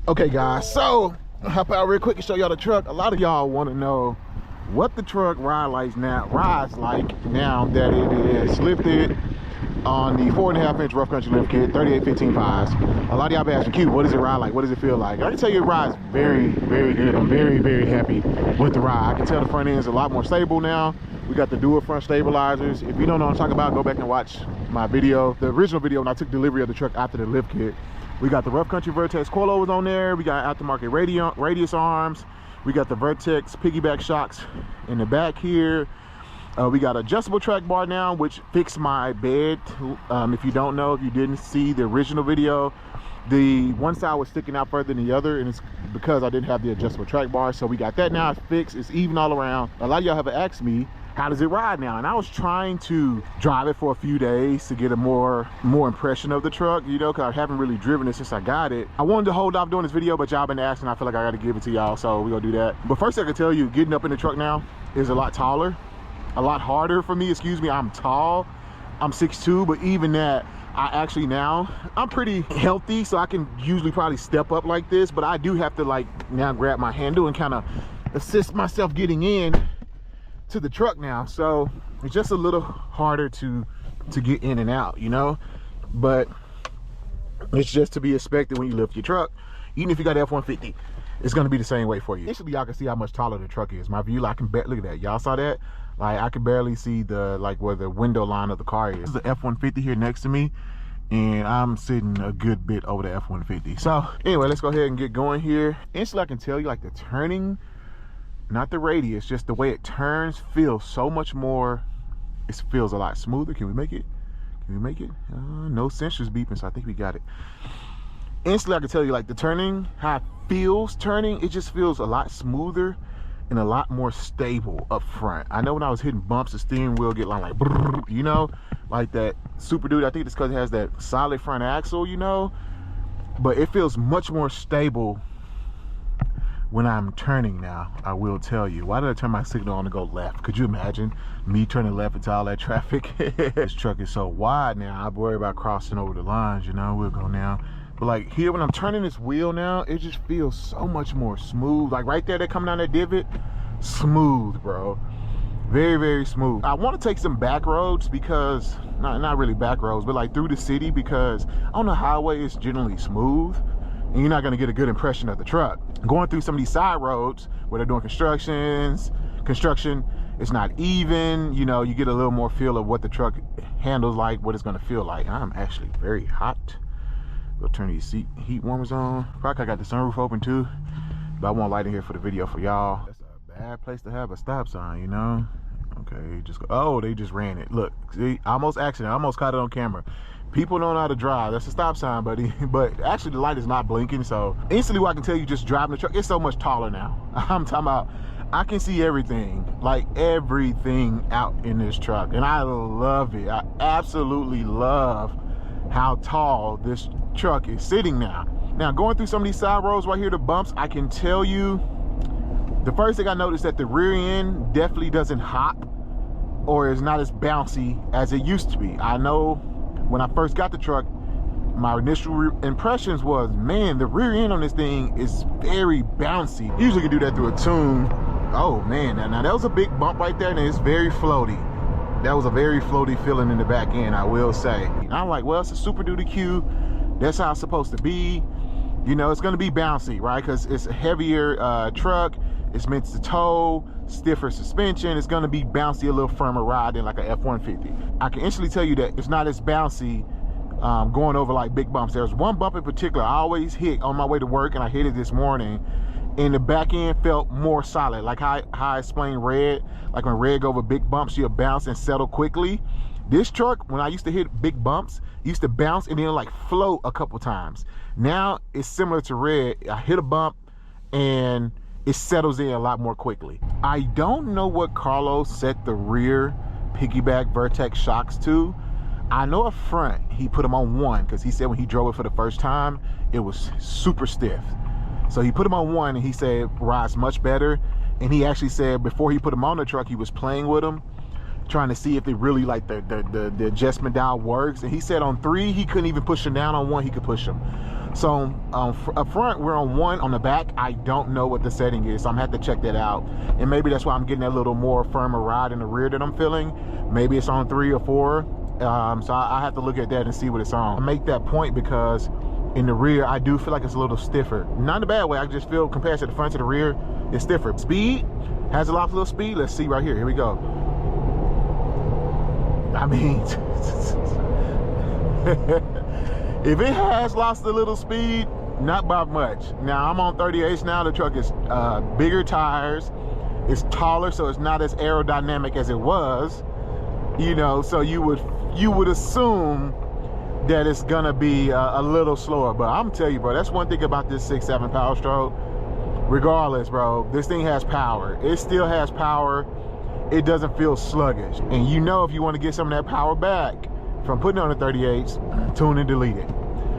Okay guys, so I'll hop out real quick and show y'all the truck. A lot of y'all want to know what the truck rides like now that it is lifted on the 4.5-inch rough country lift kit, 38-15.5s. A lot of y'all been asking, Q, what does it ride like? What does it feel like? I can tell you it rides very, very good. I'm very, very happy with the ride. I can tell the front end is a lot more stable now. We got the dual front stabilizers. If you don't know what I'm talking about, go back and watch my video, the original video when I took delivery of the truck after the lift kit. We got the Rough Country Vertex coilovers on there. We got aftermarket radius arms. We got the Vertex piggyback shocks in the back here. We got adjustable track bar now, which fixed my bed. If you don't know, if you didn't see the original video, the one side was sticking out further than the other, and it's because I didn't have the adjustable track bar. So we got that now fixed. It's even all around. A lot of y'all have asked me, how does it ride now? And I was trying to drive it for a few days to get a more impression of the truck, you know, because I haven't really driven it since I got it. I wanted to hold off doing this video, but y'all been asking. I feel like I got to give it to y'all, so we're gonna do that. But first I can tell you, getting up in the truck now is a lot taller, a lot harder for me. Excuse me, I'm tall, I'm 6'2", but even that, I actually now, I'm pretty healthy, so I can usually probably step up like this, but I do have to like now grab my handle and kind of assist myself getting in to the truck now. So it's just a little harder to get in and out, you know, but it's just to be expected when you lift your truck. Even if you got F-150, it's going to be the same way for you. Initially, y'all can see how much taller the truck is. My view, I can look at that. Y'all saw that? Like, I can barely see the, like, where the window line of the car is. There's the F-150 here next to me, and I'm sitting a good bit over the F-150. So anyway, let's go ahead and get going here. Instantly, I can tell you, like, the turning, not the radius, just the way it turns feels so much more, it feels a lot smoother. Can we make it? Can we make it? No sensors beeping, so I think we got it. Instantly, I can tell you, like, the turning, how it feels turning, it just feels a lot smoother and a lot more stable up front. I know when I was hitting bumps, the steering wheel get like brrr, you know, like that Super Duty. I think it's because it has that solid front axle, you know, but it feels much more stable when I'm turning now. I will tell you. Why did I turn my signal on to go left? Could you imagine me turning left into all that traffic? This truck is so wide now, I worry about crossing over the lines, you know. We'll go now. But like here, when I'm turning this wheel now, it just feels so much more smooth. Like right there, they're coming down that divot, smooth, bro. Very, very smooth. I want to take some back roads because, not really back roads, but like through the city, because on the highway it's generally smooth and you're not going to get a good impression of the truck. Going through some of these side roads where they're doing construction, it's not even, you know, you get a little more feel of what the truck handles like, what it's going to feel like. I'm actually very hot. Go turn these heat warmers on. Probably I got the sunroof open too, but I want light in here for the video for y'all. That's a bad place to have a stop sign, you know. Okay, just go. Oh, they just ran it. Look, see, almost accident. I almost caught it on camera. People don't know how to drive. That's a stop sign, buddy. But actually the light is not blinking, so instantly what I can tell you, just driving the truck, it's so much taller now. I'm talking about, I can see everything, like everything out in this truck, and I love it. I absolutely love how tall this truck is sitting now. Now going through some of these side roads right here, the bumps, I can tell you, the first thing I noticed that the rear end definitely doesn't hop or is not as bouncy as it used to be. I know when I first got the truck, my initial impressions was, man, the rear end on this thing is very bouncy. Usually you can do that through a tune. Oh man, now that was a big bump right there, and it's very floaty. That was a very floaty feeling in the back end, I will say. I'm like, well, it's a Super Duty Q. That's how it's supposed to be. You know, it's gonna be bouncy, right? Because it's a heavier truck. It's meant to tow, stiffer suspension. It's gonna be bouncy, a little firmer ride than like an F-150. I can instantly tell you that it's not as bouncy going over like big bumps. There's one bump in particular I always hit on my way to work, and I hit it this morning, and the back end felt more solid. Like how I explained Red, like when Red go over big bumps, she'll bounce and settle quickly. This truck, when I used to hit big bumps, used to bounce and then like float a couple times. Now it's similar to Red. I hit a bump and it settles in a lot more quickly. I don't know what Carlos set the rear piggyback Vertex shocks to. I know up front he put them on 1, because he said when he drove it for the first time, it was super stiff. So he put them on 1 and he said it rides much better. And he actually said before he put them on the truck, he was playing with them, trying to see if they really, like, the adjustment dial works. And he said on 3 he couldn't even push them down, on 1 he could push them. So up front we're on 1. On the back I don't know what the setting is, so I'm gonna have to check that out, and maybe that's why I'm getting a little more firmer ride in the rear that I'm feeling. Maybe it's on 3 or 4. So I have to look at that and see what it's on. I make that point because in the rear I do feel like it's a little stiffer, not in a bad way. I just feel compared to the front to the rear it's stiffer. Speed has a lot of little speed. Let's see right here. Here we go. I mean if it has lost a little speed, not by much. Now I'm on 38s now. The truck is bigger tires, it's taller, so it's not as aerodynamic as it was, you know, so you would assume that it's gonna be a little slower. But I'm telling you, bro, that's one thing about this 6.7 Power Stroke. Regardless, bro, this thing has power. It still has power. It doesn't feel sluggish. And you know, if you want to get some of that power back from putting on the 38s, tune and delete it.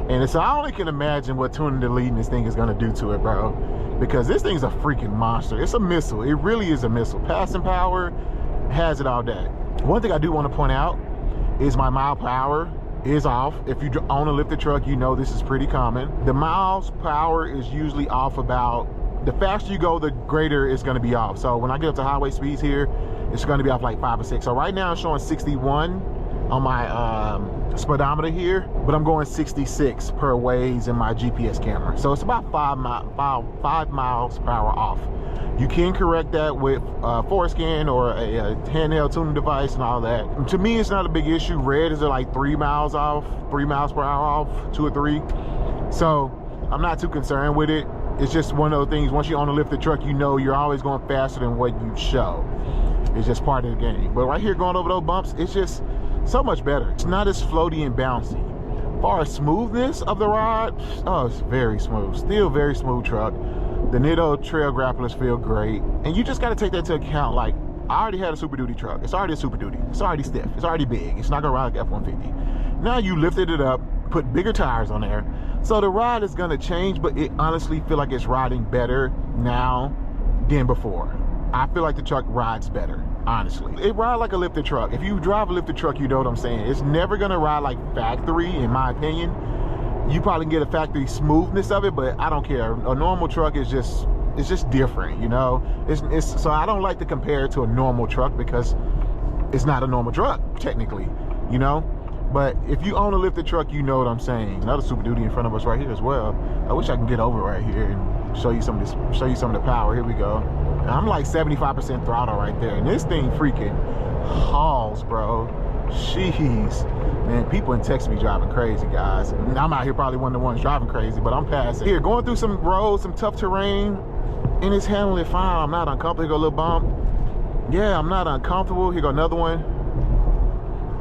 And so I only can imagine what tuning and deleting this thing is gonna do to it, bro, because this thing's a freaking monster. It's a missile. It really is a missile. Passing power, has it all day. One thing I do want to point out is my mile per hour is off. If you own a lifted truck, you know this is pretty common. The miles per hour is usually off about, the faster you go, the greater it's gonna be off. So when I get up to highway speeds here, it's gonna be off like 5 or 6. So right now I'm showing 61 on my speedometer here, but I'm going 66 per Waze in my GPS camera. So it's about 5 miles per hour off. You can correct that with Forescan or a handheld tuning device and all that. To me, it's not a big issue. Red is like 3 miles off, 3 miles per hour off, 2 or 3. So I'm not too concerned with it. It's just one of those things, once you own a lifted truck, you know you're always going faster than what you show. It's just part of the game. But right here, going over those bumps, it's just so much better. It's not as floaty and bouncy. As far as smoothness of the ride, oh, it's very smooth. Still very smooth truck. The Nitro trail grapplers feel great. And you just got to take that into account. Like, I already had a Super Duty truck. It's already a Super Duty. It's already stiff. It's already big. It's not gonna ride like F250. Now you lifted it up, put bigger tires on there. So the ride is gonna change, but it honestly feel like it's riding better now than before. I feel like the truck rides better, honestly. It rides like a lifted truck. If you drive a lifted truck, you know what I'm saying. It's never gonna ride like factory, in my opinion. You probably can get a factory smoothness of it, but I don't care. A normal truck is just, it's just different, you know. So I don't like to compare it to a normal truck because it's not a normal truck, technically, you know. But if you own a lifted truck, you know what I'm saying. Another Super Duty in front of us right here as well. I wish I can get over right here and show you some of this, show you some of the power. Here we go. And I'm like 75% throttle right there, and this thing freaking hauls, bro. Jeez, man, people in Texas be driving crazy, guys. And I'm out here probably one of the ones driving crazy, but I'm past it. Here, going through some roads, some tough terrain, and it's handling it fine. I'm not uncomfortable. Here go a little bump. Yeah, I'm not uncomfortable. Here go another one.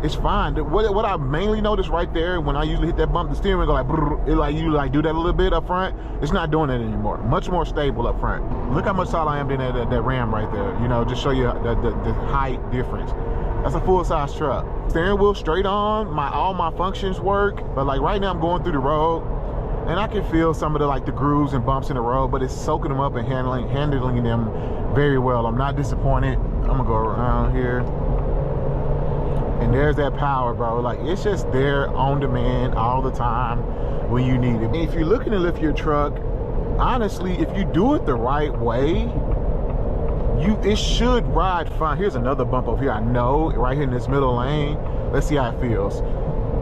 It's fine. What I mainly notice right there when I usually hit that bump, the steering wheel go like, brrr, it like you like do that a little bit up front. It's not doing it anymore. Much more stable up front. Look how much taller I am than that Ram right there. You know, just show you the height difference. That's a full-size truck. Steering wheel straight on, all my functions work, but like right now I'm going through the road and I can feel some of the grooves and bumps in the road, but it's soaking them up and handling them very well. I'm not disappointed. I'm gonna go around here. And there's that power, bro. Like, it's just there on demand all the time when you need it. And if you're looking to lift your truck, honestly, if you do it the right way, it should ride fine. Here's another bump over here, I know, right here in this middle lane. Let's see how it feels.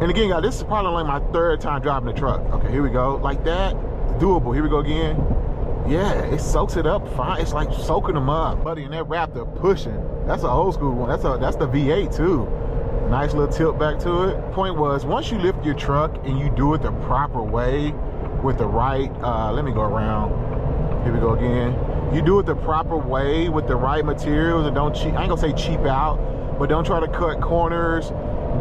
And again, guys, this is probably like my 3rd time driving the truck. Okay, here we go. Like that, doable. Here we go again. Yeah, it soaks it up fine. It's like soaking them up. Buddy, and that Raptor pushing. That's an old school one. That's the V8 too. Nice little tilt back to it. Point was, once you lift your truck and you do it the proper way with the right, let me go around. Here we go again. You do it the proper way with the right materials and don't cheap, I ain't gonna say cheap out, but don't try to cut corners,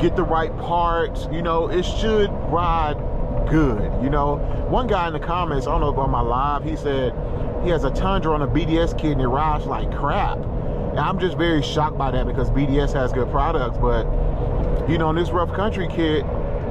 get the right parts. You know, it should ride good. You know, one guy in the comments, I don't know if on my live, he said he has a Tundra on a BDS kit and it rides like crap. And I'm just very shocked by that because BDS has good products, but you know, in this rough country kit,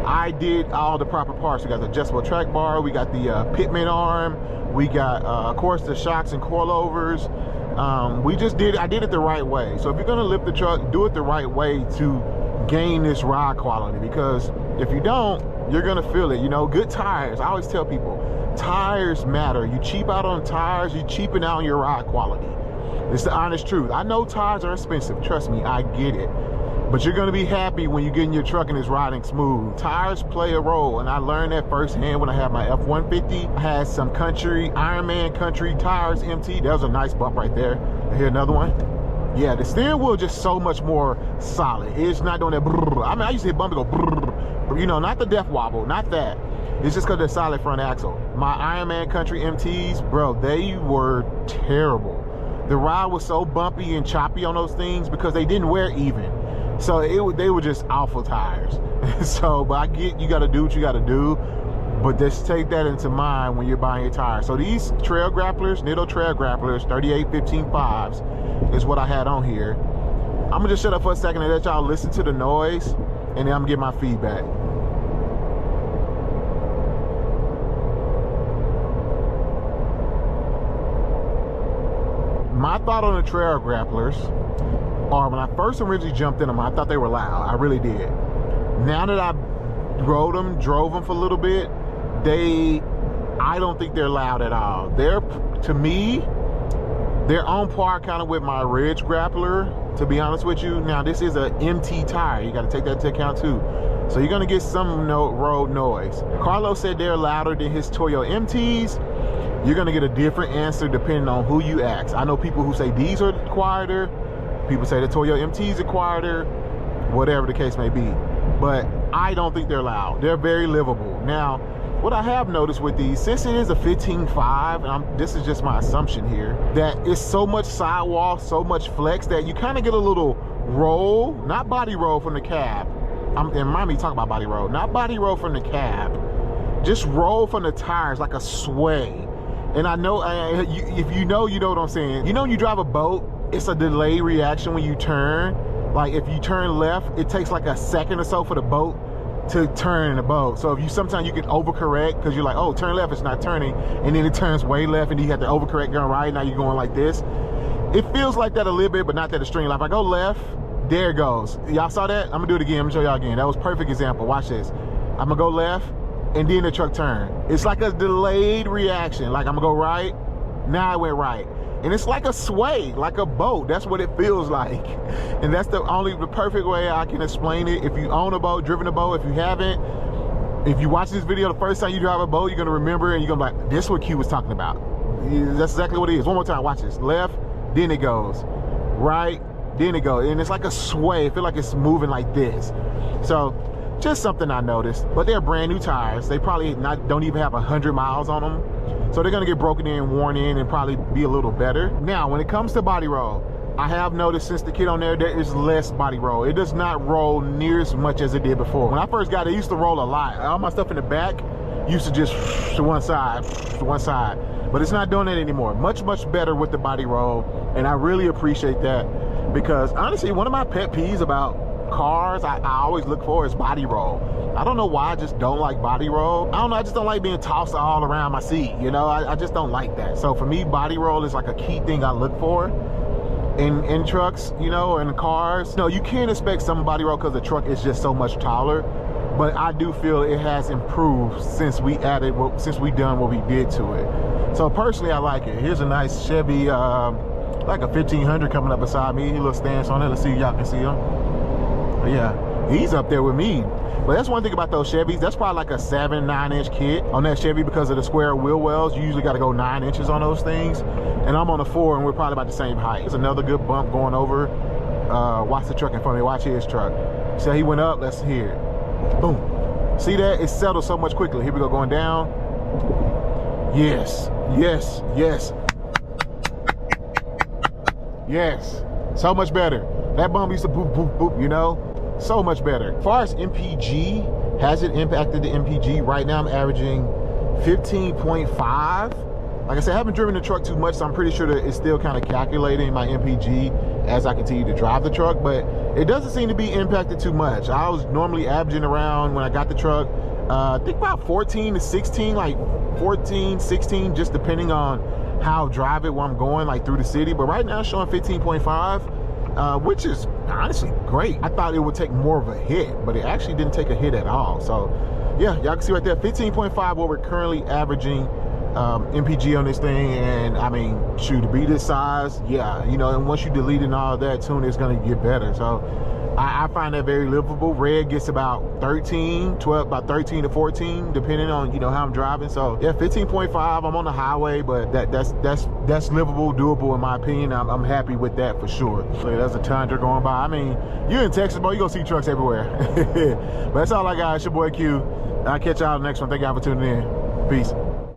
I did all the proper parts. We got the adjustable track bar, we got the pitman arm, we got of course the shocks and coilovers. I did it the right way. So if you're gonna lift the truck, do it the right way to gain this ride quality, because if you don't, You're gonna feel it. You know, good tires. I always tell people, tires matter. You cheap out on tires, you cheapen out on your ride quality. It's the honest truth. I know tires are expensive. Trust me, I get it. But you're gonna be happy when you get in your truck and it's riding smooth. Tires play a role, and I learned that firsthand when I had my F250. I had some country, Ironman country tires empty. That was a nice bump right there. Here, another one. Yeah, the steering wheel just so much more solid. It's not doing that brrr. I mean, I used to hit bump and go brrr. You know, not the death wobble, not that. It's just because they're solid front axle. My Ironman country MTs, bro, they were terrible. The ride was so bumpy and choppy on those things because they didn't wear even. So they were just awful tires. So, but I get you gotta do what you gotta do, but just take that into mind when you're buying your tires. So these trail grapplers, Nitro trail grapplers, 38-15.5s is what I had on here. I'm gonna just shut up for a second and let y'all listen to the noise, and then I'm gonna get my feedback. My thought on the trail grapplers are, when I first originally jumped in them, I thought they were loud. I really did. Now that I rode them, drove them for a little bit, I don't think they're loud at all. They're, to me, they're on par kind of with my Ridge grappler, to be honest with you. Now, this is an MT tire. You got to take that into account too. So you're going to get some road noise. Carlos said they're louder than his Toyo MTs. You're going to get a different answer depending on who you ask. I know people who say these are quieter. People say the Toyo MTs are quieter, whatever the case may be. But I don't think they're loud. They're very livable. Now, what I have noticed with these, since it is a 15.5, and this is just my assumption here, that it's so much sidewall, so much flex that you kind of get a little roll, not body roll from the cab. And mind me talking about body roll, not body roll from the cab, just roll from the tires like a sway. And I know, if you know, you know what I'm saying. You know when you drive a boat, it's a delayed reaction when you turn. Like if you turn left, it takes like a second or so for the boat to turn in the boat. So if sometimes you can overcorrect because you're like, oh, turn left, it's not turning. And then it turns way left and you have to overcorrect going right. Now you're going like this. It feels like that a little bit, but not that extreme. Like if I go left, there it goes. Y'all saw that? I'm gonna do it again. I'm gonna show y'all again. That was a perfect example. Watch this. I'm gonna go left and then the truck turn. It's like a delayed reaction. Like I'm gonna go right, now I went right. And it's like a sway, like a boat. That's what it feels like. And that's the perfect way I can explain it. If you own a boat, driven a boat, if you haven't, if you watch this video the first time you drive a boat, you're gonna remember and you're gonna be like, this is what Q was talking about. That's exactly what it is. One more time, watch this. Left, then it goes. Right, then it goes. And it's like a sway. I feel like it's moving like this. So, just something I noticed. But they're brand new tires. They probably don't even have 100 miles on them. So they're gonna get broken in, worn in, and probably be a little better. Now, when it comes to body roll, I have noticed since the kit on there is less body roll. It does not roll near as much as it did before. When I first got it, it used to roll a lot. All my stuff in the back used to just to one side, But it's not doing that anymore. Much, much better with the body roll. And I really appreciate that because honestly, one of my pet peeves about cars I always look for is body roll. I don't know why, I just don't like body roll. I don't know, I just don't like being tossed all around my seat, you know. I just don't like that. So for me, body roll is like a key thing I look for in trucks, you know, and cars. No, you can't expect some body roll because the truck is just so much taller, but I do feel it has improved since we done what we did to it. So personally, I like it. Here's a nice Chevy, like a 1500 coming up beside me. A little stance on it. Let's see if y'all can see him. Yeah, he's up there with me. But that's one thing about those Chevys. That's probably like a 7-9 inch kit on that Chevy because of the square wheel wells. You usually got to go 9 inches on those things. And I'm on a 4 and we're probably about the same height. There's another good bump going over. Watch the truck in front of me. Watch his truck. So he went up. Let's hear it. Boom. See that? It settled so much quickly. Here we go, going down. Yes, yes, yes. Yes, so much better. That bump used to boop, boop, boop, you know? So much better. As far as MPG, has it impacted the MPG? Right now I'm averaging 15.5. Like I said, I haven't driven the truck too much, so I'm pretty sure that it's still kind of calculating my MPG as I continue to drive the truck, but it doesn't seem to be impacted too much. I was normally averaging around, when I got the truck, I think about 14 to 16, like 14, 16, just depending on how I drive it, where I'm going, like through the city. But right now it's showing 15.5, which is honestly great. I thought it would take more of a hit, but it actually didn't take a hit at all. So yeah, y'all can see right there, 15.5 what we're currently averaging MPG on this thing. And I mean, shoot, to be this size, yeah, you know, and once you delete and all that, tuning is going to get better. So I find that very livable. Red gets about 13 to 14, depending on, you know, how I'm driving. So yeah, 15.5, I'm on the highway, but that's livable, doable in my opinion. I'm happy with that for sure. So there's a Tundra going by. I mean, you're in Texas, bro, you're gonna see trucks everywhere. But that's all I got. It's your boy Q. I'll catch y'all next one. Thank y'all for tuning in. Peace.